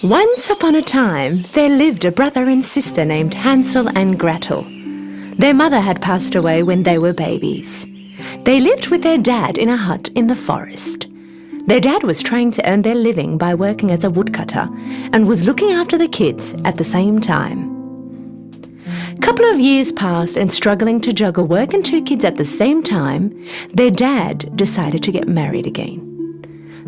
Once upon a time, there lived a brother and sister named Hansel and Gretel. Their mother had passed away when they were babies. They lived with their dad in a hut in the forest. Their dad was trying to earn their living by working as a woodcutter and was looking after the kids at the same time. A couple of years passed, and struggling to juggle work and 2 kids at the same time, their dad decided to get married again.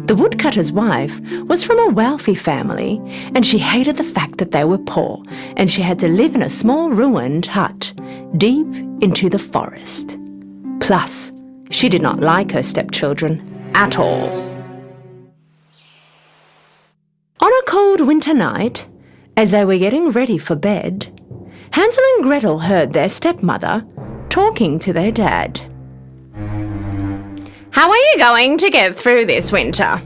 The woodcutter's wife was from a wealthy family, and she hated the fact that they were poor and she had to live in a small ruined hut deep into the forest. Plus, she did not like her stepchildren at all. On a cold winter night, as they were getting ready for bed, Hansel and Gretel heard their stepmother talking to their dad. "How are you going to get through this winter?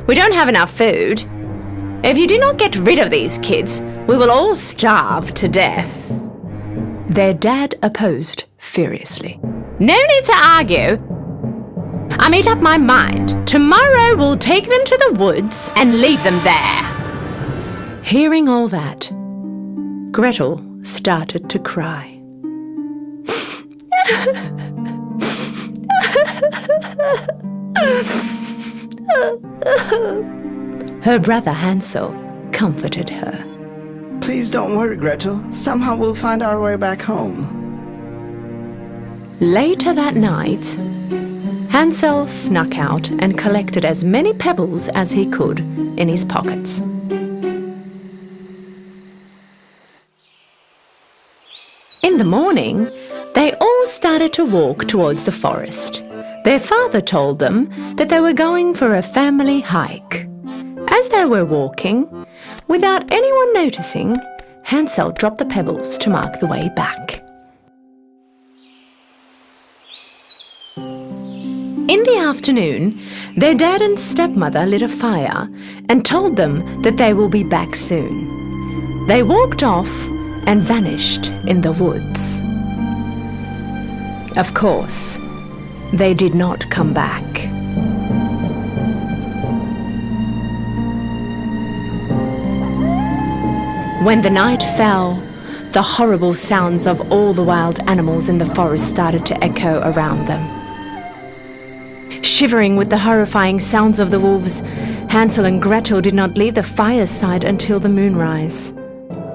We don't have enough food. If you do not get rid of these kids, we will all starve to death." Their dad opposed furiously. "No need to argue. I made up my mind. Tomorrow we'll take them to the woods and leave them there." Hearing all that, Gretel started to cry. Her brother Hansel comforted her. "Please don't worry, Gretel. Somehow we'll find our way back home." Later that night, Hansel snuck out and collected as many pebbles as he could in his pockets. In the morning, they all started to walk towards the forest. Their father told them that they were going for a family hike. As they were walking, without anyone noticing, Hansel dropped the pebbles to mark the way back. In the afternoon, their dad and stepmother lit a fire and told them that they will be back soon. They walked off and vanished in the woods. Of course, they did not come back. When the night fell, the horrible sounds of all the wild animals in the forest started to echo around them. Shivering with the horrifying sounds of the wolves, Hansel and Gretel did not leave the fireside until the moonrise.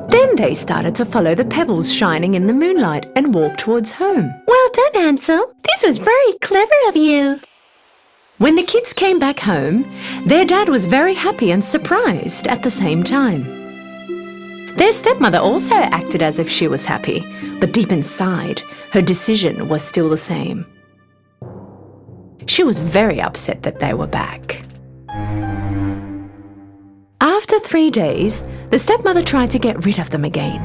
Then they started to follow the pebbles shining in the moonlight and walk towards home. "Well done, Hansel. This was very clever of you." When the kids came back home, their dad was very happy and surprised at the same time. Their stepmother also acted as if she was happy, but deep inside, her decision was still the same. She was very upset that they were back. After 3 days, the stepmother tried to get rid of them again.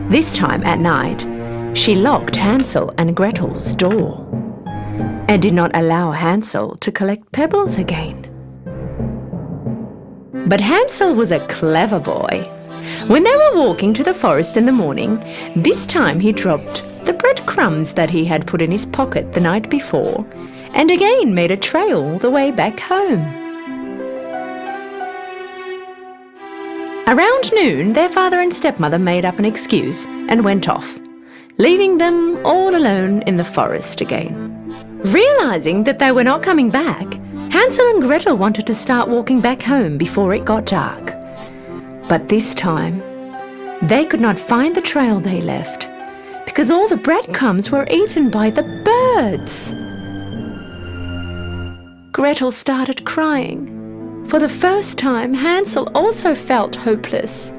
This time at night, she locked Hansel and Gretel's door and did not allow Hansel to collect pebbles again. But Hansel was a clever boy. When they were walking to the forest in the morning, this time he dropped the breadcrumbs that he had put in his pocket the night before and again made a trail the way back home. Around noon, their father and stepmother made up an excuse and went off, leaving them all alone in the forest again. Realizing that they were not coming back, Hansel and Gretel wanted to start walking back home before it got dark. But this time, they could not find the trail they left because all the breadcrumbs were eaten by the birds. Gretel started crying. For the first time, Hansel also felt hopeless.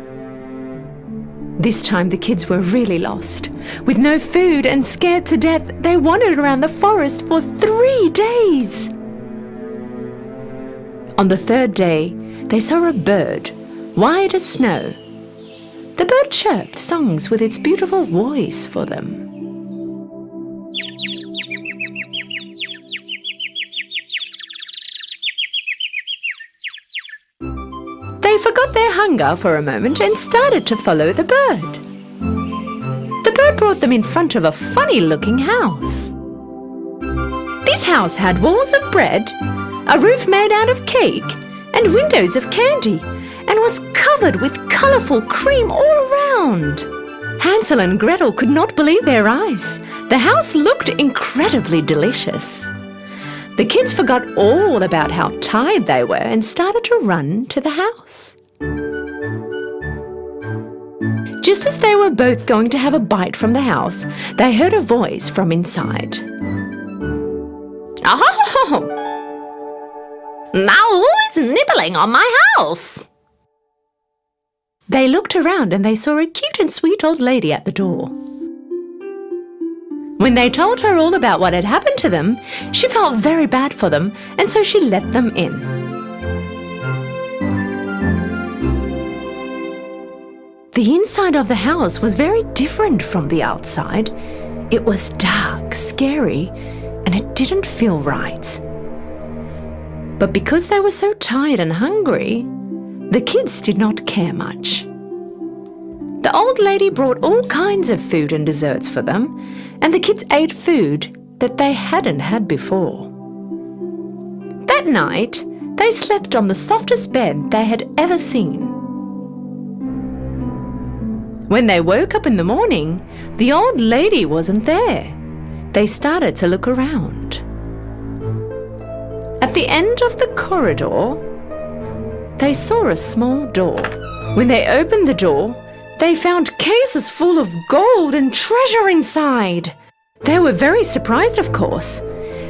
This time the kids were really lost. With no food and scared to death, they wandered around the forest for 3 days. On the 3rd day, they saw a bird, white as snow. The bird chirped songs with its beautiful voice for them. They forgot their hunger for a moment and started to follow the bird. The bird brought them in front of a funny-looking house. This house had walls of bread, a roof made out of cake, and windows of candy, and was covered with colourful cream all around. Hansel and Gretel could not believe their eyes. The house looked incredibly delicious. The kids forgot all about how tired they were and started to run to the house. Just as they were both going to have a bite from the house, they heard a voice from inside. Oh! Now who is nibbling on my house? They looked around and they saw a cute and sweet old lady at the door. When they told her all about what had happened to them, she felt very bad for them, and so she let them in. The inside of the house was very different from the outside. It was dark, scary, and it didn't feel right. But because they were so tired and hungry, the kids did not care much. The old lady brought all kinds of food and desserts for them, and the kids ate food that they hadn't had before. That night, they slept on the softest bed they had ever seen. When they woke up in the morning, the old lady wasn't there. They started to look around. At the end of the corridor, they saw a small door. When they opened the door, they found cases full of gold and treasure inside. They were very surprised, of course.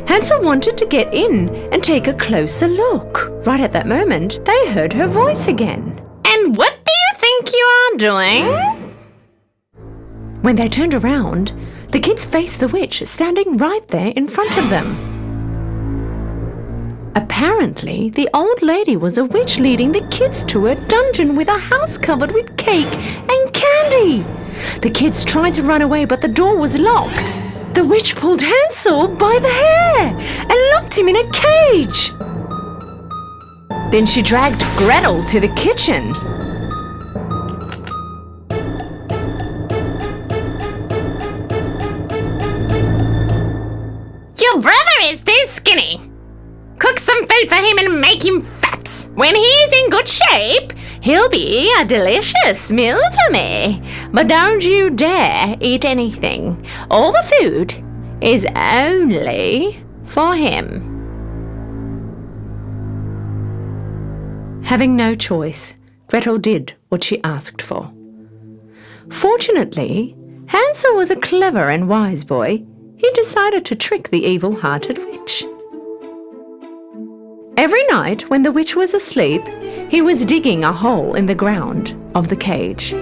Hansel wanted to get in and take a closer look. Right at that moment, they heard her voice again. And what do you think you are doing? When they turned around, the kids faced the witch standing right there in front of them. Apparently, the old lady was a witch leading the kids to a dungeon with a house covered with cake and candy. The kids tried to run away, but the door was locked. The witch pulled Hansel by the hair and locked him in a cage. Then she dragged Gretel to the kitchen. Your brother is too skinny. Cook some food for him and make him fat. When he's in good shape, he'll be a delicious meal for me. But don't you dare eat anything. All the food is only for him. Having no choice, Gretel did what she asked for. Fortunately, Hansel was a clever and wise boy. He decided to trick the evil-hearted witch. Every night when the witch was asleep, he was digging a hole in the ground of the cage.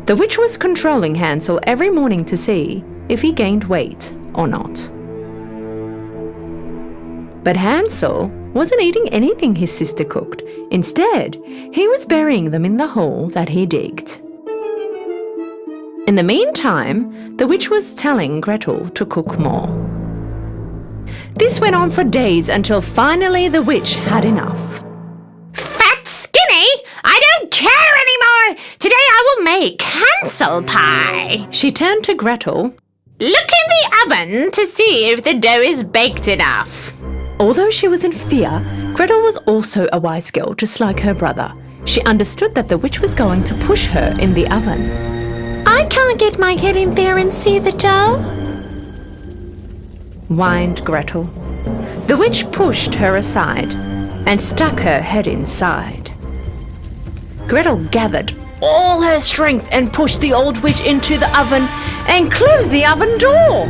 The witch was controlling Hansel every morning to see if he gained weight or not. But Hansel wasn't eating anything his sister cooked. Instead, he was burying them in the hole that he digged. In the meantime, the witch was telling Gretel to cook more. This went on for days until finally the witch had enough. Fat skinny? I don't care anymore. Today I will make Hansel pie. She turned to Gretel. Look in the oven to see if the dough is baked enough. Although she was in fear, Gretel was also a wise girl just like her brother. She understood that the witch was going to push her in the oven. I can't get my head in there and see the dough, whined Gretel. The witch pushed her aside and stuck her head inside. Gretel gathered all her strength and pushed the old witch into the oven and closed the oven door.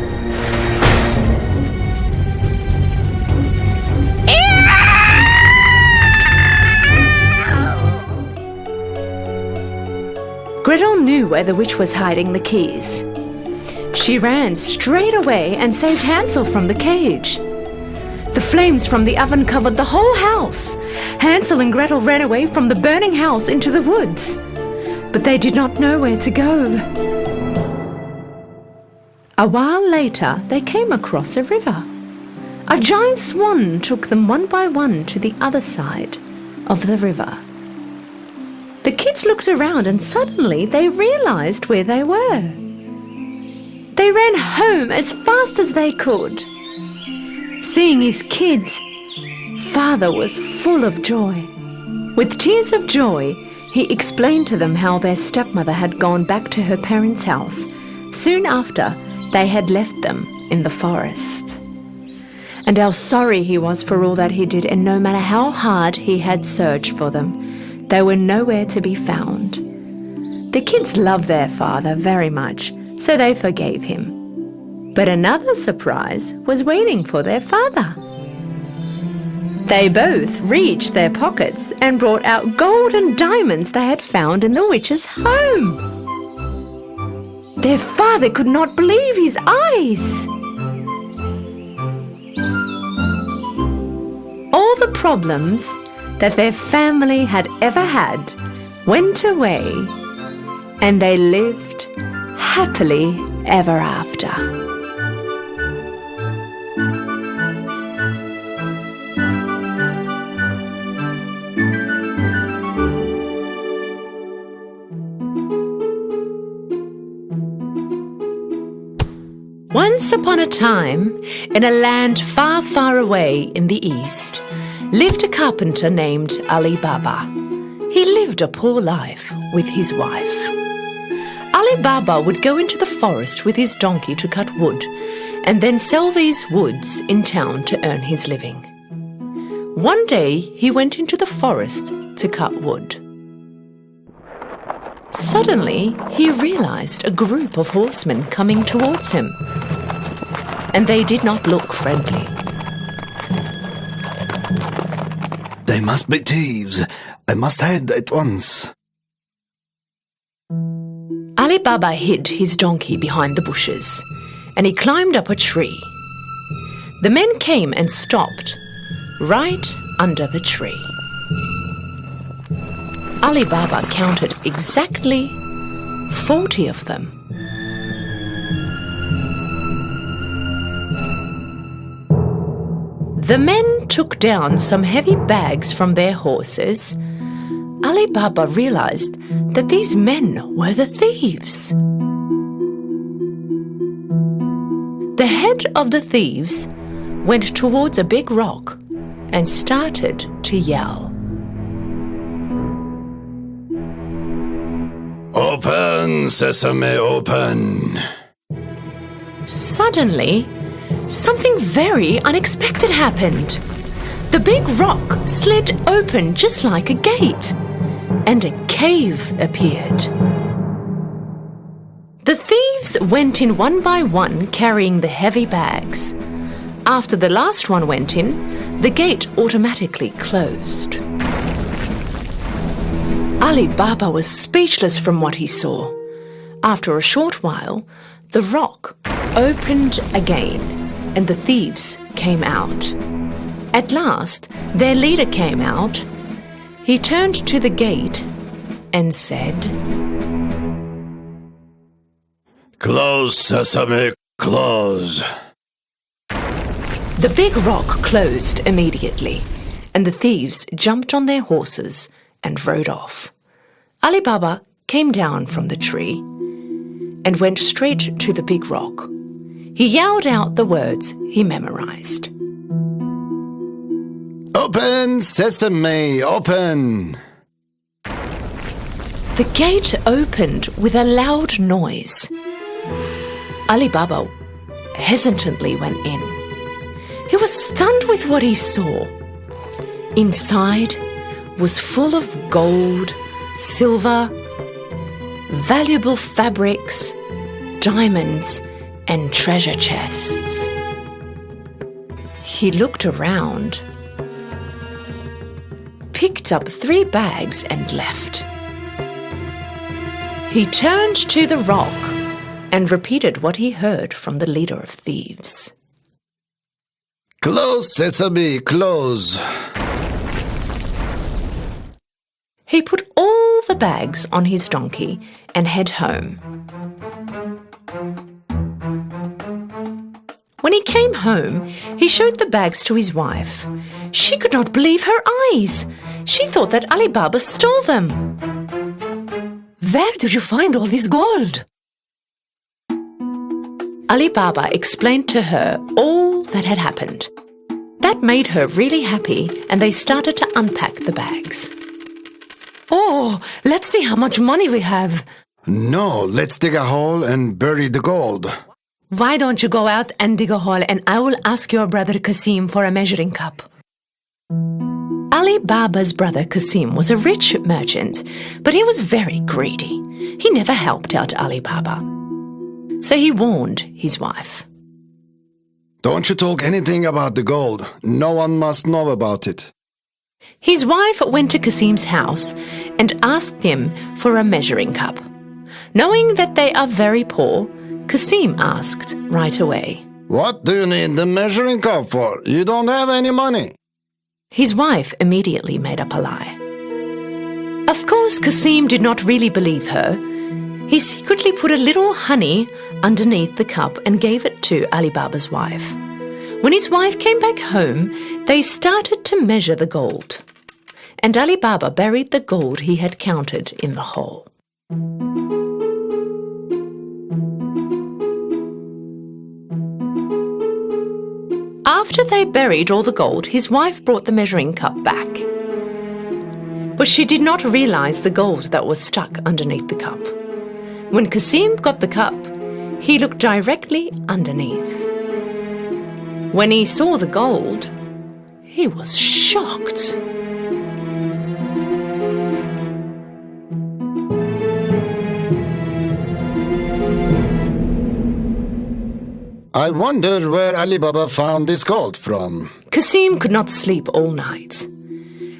Gretel knew where the witch was hiding the keys. She ran straight away and saved Hansel from the cage. The flames from the oven covered the whole house. Hansel and Gretel ran away from the burning house into the woods, but they did not know where to go. A while later, they came across a river. A giant swan took them one by one to the other side of the river. The kids looked around and suddenly they realized where they were. They ran home as fast as they could. Seeing his kids, Father was full of joy. With tears of joy, he explained to them how their stepmother had gone back to her parents' house soon after they had left them in the forest, and how sorry he was for all that he did, and no matter how hard he had searched for them, they were nowhere to be found. The kids loved their father very much, so they forgave him. But another surprise was waiting for their father. They both reached their pockets and brought out gold and diamonds they had found in the witch's home. Their father could not believe his eyes. All the problems that their family had ever had went away, and they lived happily ever after. Once upon a time, in a land far, far away in the east, lived a carpenter named Ali Baba. He lived a poor life with his wife. Ali Baba would go into the forest with his donkey to cut wood, and then sell these woods in town to earn his living. One day he went into the forest to cut wood. Suddenly he realized a group of horsemen coming towards him, and they did not look friendly. They must be thieves. I must hide at once. Ali Baba hid his donkey behind the bushes, and he climbed up a tree. The men came and stopped right under the tree. Ali Baba counted exactly 40 of them. The men took down some heavy bags from their horses. Ali Baba realized that these men were the thieves. The head of the thieves went towards a big rock and started to yell. Open, sesame, open. Suddenly, something very unexpected happened. The big rock slid open just like a gate, and a cave appeared. The thieves went in one by one, carrying the heavy bags. After the last one went in, the gate automatically closed. Ali Baba was speechless from what he saw. After a short while, the rock opened again, and the thieves came out. At last, their leader came out. He turned to the gate and said, Close, sesame, close. The big rock closed immediately, and the thieves jumped on their horses and rode off. Ali Baba came down from the tree and went straight to the big rock. He yelled out the words he memorized. Open, sesame, open. The gate opened with a loud noise. Ali Baba hesitantly went in. He was stunned with what he saw. Inside was full of gold, silver, valuable fabrics, diamonds, and treasure chests. He looked around, picked up 3 bags and left. He turned to the rock and repeated what he heard from the leader of thieves. Close, sesame, close. He put all the bags on his donkey and head home. When he came home, he showed the bags to his wife. She could not believe her eyes. She thought that Ali Baba stole them. Where did you find all this gold? Ali Baba explained to her all that had happened. That made her really happy, and they started to unpack the bags. go. Let's see how much money we have. No, let's dig a hole and bury the gold. Why don't you go out and dig a hole and I will ask your brother Kasim for a measuring cup. Ali Baba's brother Kasim was a rich merchant, but he was very greedy. He never helped out Ali Baba. So he warned his wife. Don't you talk anything about the gold. No one must know about it. His wife went to Kasim's house and asked him for a measuring cup. Knowing that they are very poor, Kasim asked right away. What do you need the measuring cup for? You don't have any money. His wife immediately made up a lie. Of course, Kasim did not really believe her. He secretly put a little honey underneath the cup and gave it to Ali Baba's wife. When his wife came back home, they started to measure the gold. And Ali Baba buried the gold he had counted in the hole. After they buried all the gold, his wife brought the measuring cup back. But she did not realize the gold that was stuck underneath the cup. When Kasim got the cup, he looked directly underneath. When he saw the gold, he was shocked. I wonder where Ali Baba found this gold from. Kasim could not sleep all night.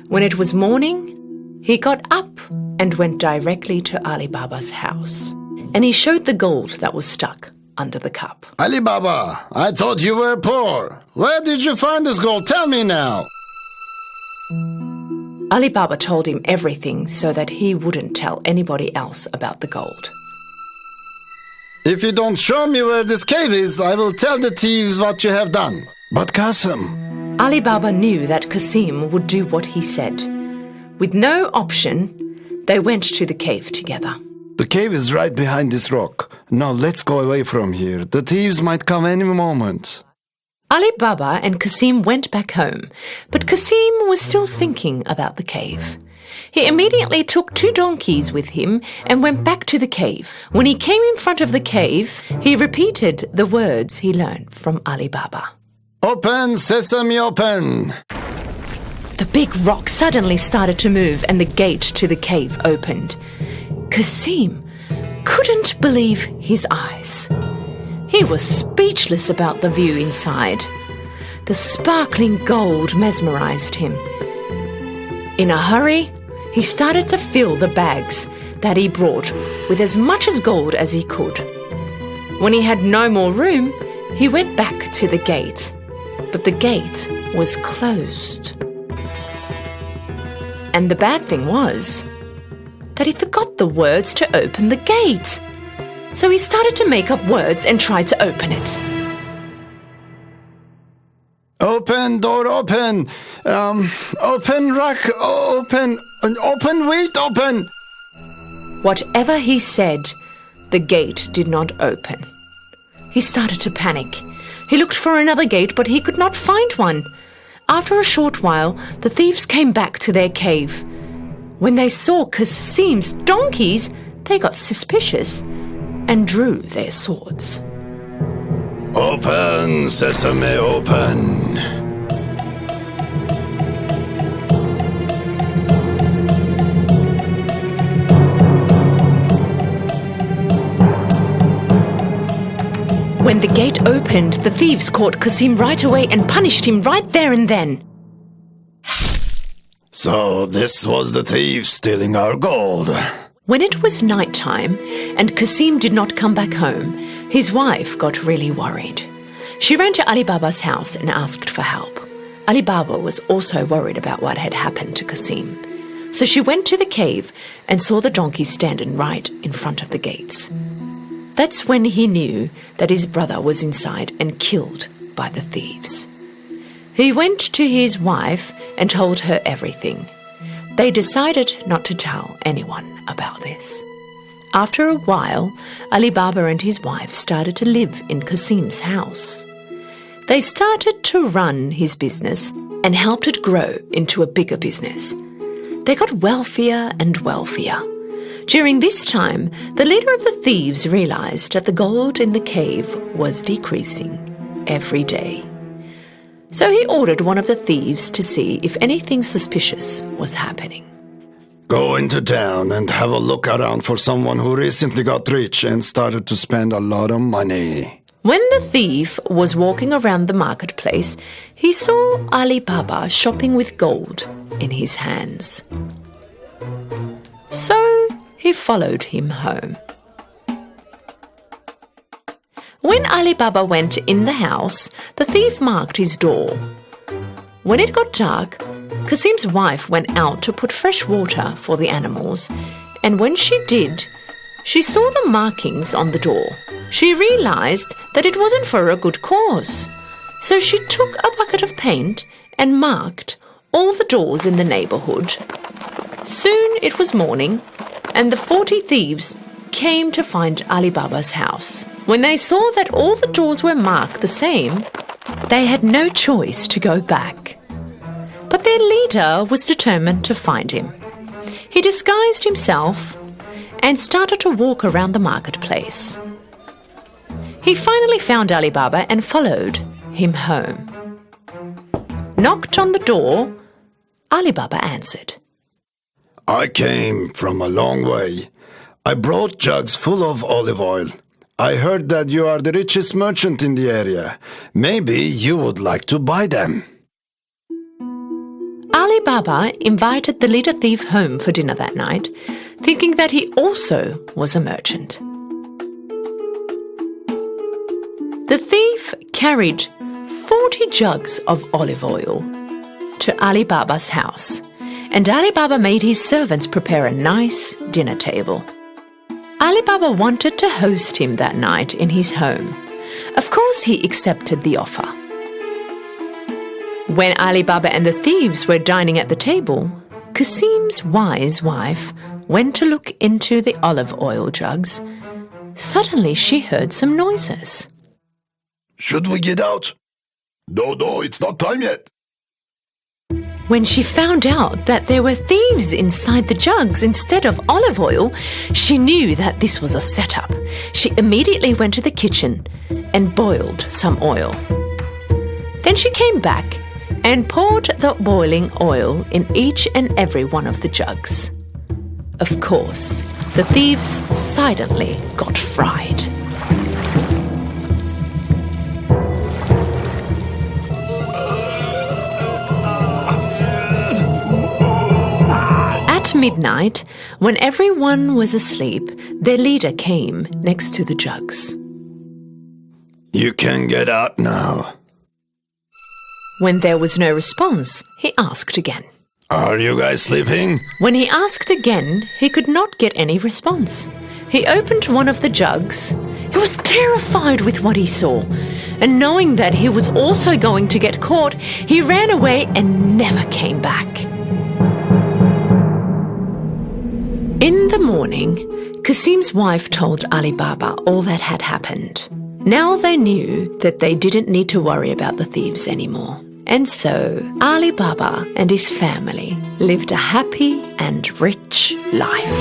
When it was morning, he got up and went directly to Ali Baba's house. And he showed the gold that was stuck under the cup. Ali Baba, I thought you were poor. Where did you find this gold? Tell me now. Ali Baba told him everything so that he wouldn't tell anybody else about the gold. If you don't show me where this cave is, I will tell the thieves what you have done. But Kasim... Ali Baba knew that Kasim would do what he said. With no option, they went to the cave together. The cave is right behind this rock. Now let's go away from here. The thieves might come any moment. Ali Baba and Kasim went back home, but Kasim was still thinking about the cave. He immediately took 2 donkeys with him and went back to the cave. When he came in front of the cave, he repeated the words he learned from Ali Baba. Open, sesame, open! The big rock suddenly started to move and the gate to the cave opened. Kasim couldn't believe his eyes. He was speechless about the view inside. The sparkling gold mesmerized him. In a hurry, he started to fill the bags that he brought with as much as gold as he could. When he had no more room, he went back to the gate, but the gate was closed. And the bad thing was that he forgot the words to open the gate. So he started to make up words and tried to open it. Open, door, open. Open, rock, open. Open, wait, open. Whatever he said, the gate did not open. He started to panic. He looked for another gate, but he could not find one. After a short while, the thieves came back to their cave. When they saw Kasim's donkeys, they got suspicious and drew their swords. Open, sesame, open. When the gate opened, the thieves caught Kasim right away and punished him right there and then. So this was the thieves stealing our gold. When it was night time and Kasim did not come back home, his wife got really worried. She ran to Ali Baba's house and asked for help. Ali Baba was also worried about what had happened to Kasim. So she went to the cave and saw the donkeys standing right in front of the gates. That's when he knew that his brother was inside and killed by the thieves. He went to his wife and told her everything. They decided not to tell anyone about this. After a while, Ali Baba and his wife started to live in Kasim's house. They started to run his business and helped it grow into a bigger business. They got wealthier and wealthier. During this time, the leader of the thieves realized that the gold in the cave was decreasing every day. So he ordered one of the thieves to see if anything suspicious was happening. Go into town and have a look around for someone who recently got rich and started to spend a lot of money. When the thief was walking around the marketplace, he saw Ali Baba shopping with gold in his hands. So he followed him home. When Ali Baba went in the house, the thief marked his door. When it got dark, Kasim's wife went out to put fresh water for the animals, and when she did, she saw the markings on the door. She realized that it wasn't for a good cause. So she took a bucket of paint and marked all the doors in the neighborhood. Soon it was morning, and the 40 thieves came to find Ali Baba's house. When they saw that all the doors were marked the same, they had no choice to go back. But their leader was determined to find him. He disguised himself and started to walk around the marketplace. He finally found Ali Baba and followed him home. Knocked on the door, Ali Baba answered. I came from a long way. I brought jugs full of olive oil. I heard that you are the richest merchant in the area. Maybe you would like to buy them. Ali Baba invited the leader thief home for dinner that night, thinking that he also was a merchant. The thief carried 40 jugs of olive oil to Ali Baba's house, and Ali Baba made his servants prepare a nice dinner table. Ali Baba wanted to host him that night in his home. Of course, he accepted the offer. When Ali Baba and the thieves were dining at the table, Kasim's wise wife went to look into the olive oil jugs. Suddenly, she heard some noises. Should we get out? No, it's not time yet. When she found out that there were thieves inside the jugs instead of olive oil, she knew that this was a setup. She immediately went to the kitchen and boiled some oil. Then she came back and poured the boiling oil in each and every one of the jugs. Of course, the thieves silently got fried. At midnight, when everyone was asleep, their leader came next to the jugs. You can get out now. When there was no response, he asked again. Are you guys sleeping? When he asked again, he could not get any response. He opened one of the jugs. He was terrified with what he saw, and knowing that he was also going to get caught, he ran away and never came back. In the morning, Kasim's wife told Ali Baba all that had happened. Now they knew that they didn't need to worry about the thieves anymore. And so Ali Baba and his family lived a happy and rich life.